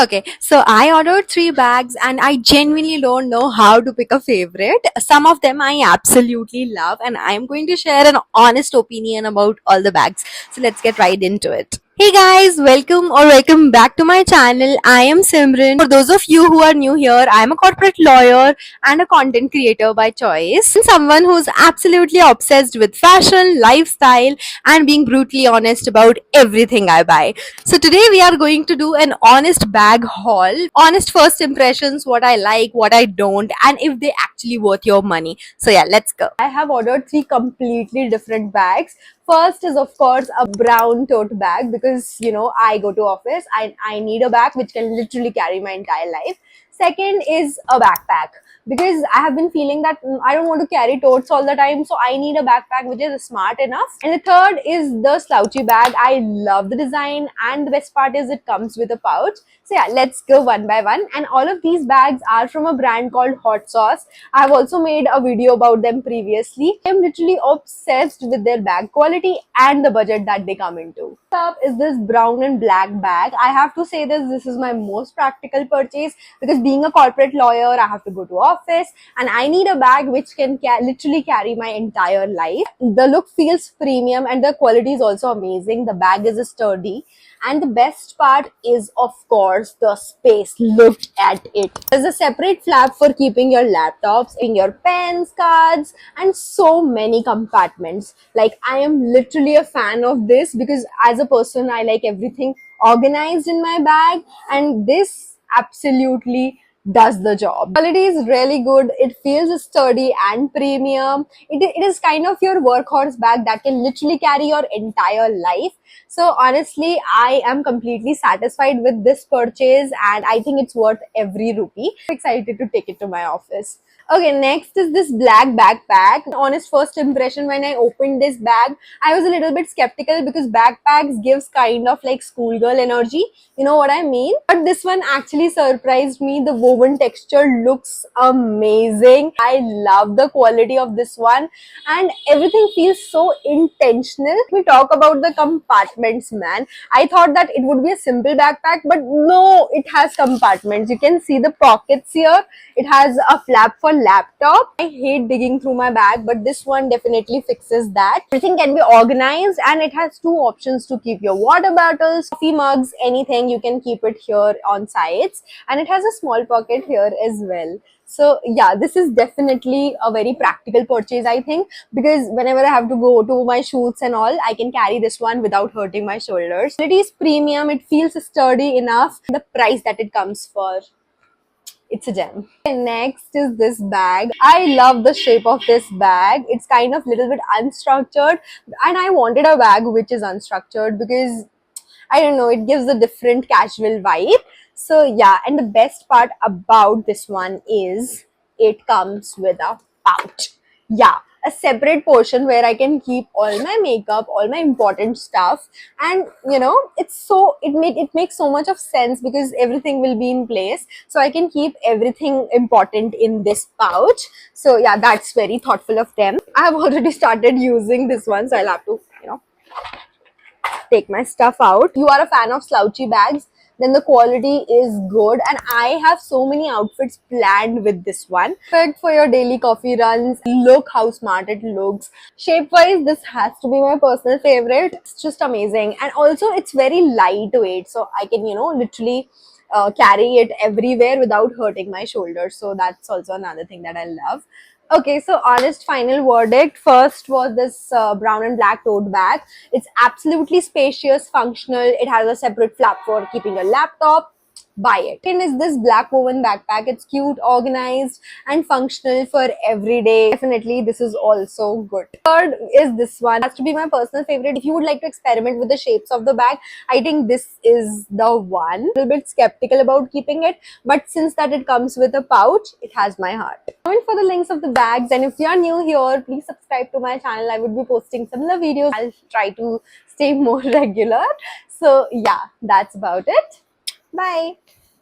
Okay, so I ordered three bags and I genuinely don't know how to pick a favorite. Some of them I absolutely love, and I'm going to share an honest opinion about all the bags. So let's get right into it. Hey guys, welcome back to my channel. I am Simran. For those of you who are new here, I am a corporate lawyer and a content creator by choice. And someone who's absolutely obsessed with fashion, lifestyle, and being brutally honest about everything I buy. So today we are going to do an honest bag haul, honest first impressions, what I like, what I don't, and if they actually worth your money. So yeah, let's go. I have ordered three completely different bags. First is of course a brown tote bag because I go to office. I need a bag which can literally carry my entire life. Second is a backpack because I have been feeling that I don't want to carry totes all the time, so I need a backpack which is smart enough. And the third is the slouchy bag. I love the design, and the best part is it comes with a pouch. So yeah, let's go one by one. And all of these bags are from a brand called Hot Sauce. I have also made a video about them previously. I'm literally obsessed with their bag quality and the budget that they come into. Up is this brown and black bag. I have to say this is my most practical purchase because being a corporate lawyer, I have to go to office and I need a bag which can literally carry my entire life. The look feels premium and the quality is also amazing. The bag is sturdy. And the best part is, of course, the space. Look at it. There's a separate flap for keeping your laptops, in your pens, cards, and so many compartments. Like, I am literally a fan of this because as a person, I like everything organized in my bag, and this absolutely does the job. Quality is really good. It feels sturdy and premium. It is kind of your workhorse bag that can literally carry your entire life. So honestly, I am completely satisfied with this purchase and I think it's worth every rupee. I'm excited to take it to my office. Okay, next is this black backpack. Honest first impression, when I opened this bag, I was a little bit skeptical because backpacks gives kind of like schoolgirl energy. You know what I mean? But this one actually surprised me. The woven texture looks amazing. I love the quality of this one and everything feels so intentional. We talk about the compartments, man. I thought that it would be a simple backpack, but no, it has compartments. You can see the pockets here. It has a flap for laptop. I hate digging through my bag, but this one definitely fixes that. Everything can be organized and it has two options to keep your water bottles, coffee mugs, anything. You can keep it here on sides, and it has a small pocket here as well. So yeah, this is definitely a very practical purchase, I think, because whenever I have to go to my shoots and all, I can carry this one without hurting my shoulders. It is premium. It feels sturdy enough. The price that it comes for, it's a gem. And next is this bag. I love the shape of this bag. It's kind of little bit unstructured, and I wanted a bag which is unstructured because I don't know, it gives a different casual vibe. So yeah, and the best part about this one is it comes with a pouch. Yeah, a separate portion where I can keep all my makeup, all my important stuff, and it makes so much of sense because everything will be in place. So I can keep everything important in this pouch. So yeah, that's very thoughtful of them. I have already started using this one, so I'll have to take my stuff out. You are a fan of slouchy bags, then the quality is good, and I have so many outfits planned with this one. Perfect for your daily coffee runs. Look how smart it looks. Shape wise, this has to be my personal favorite. It's just amazing, and also it's very lightweight, so I can literally carry it everywhere without hurting my shoulders. So that's also another thing that I love. Okay, so honest final verdict. First was this brown and black tote bag. It's absolutely spacious, functional. It has a separate flap for keeping your laptop. Buy it. Second is this black woven backpack. It's cute, organized, and functional for every day. Definitely, this is also good. Third is this one. It has to be my personal favorite. If you would like to experiment with the shapes of the bag, I think this is the one. A little bit skeptical about keeping it, but since that it comes with a pouch, it has my heart. Comment for the links of the bags, and if you are new here, please subscribe to my channel. I would be posting similar videos. I'll try to stay more regular. So yeah, that's about it. Bye.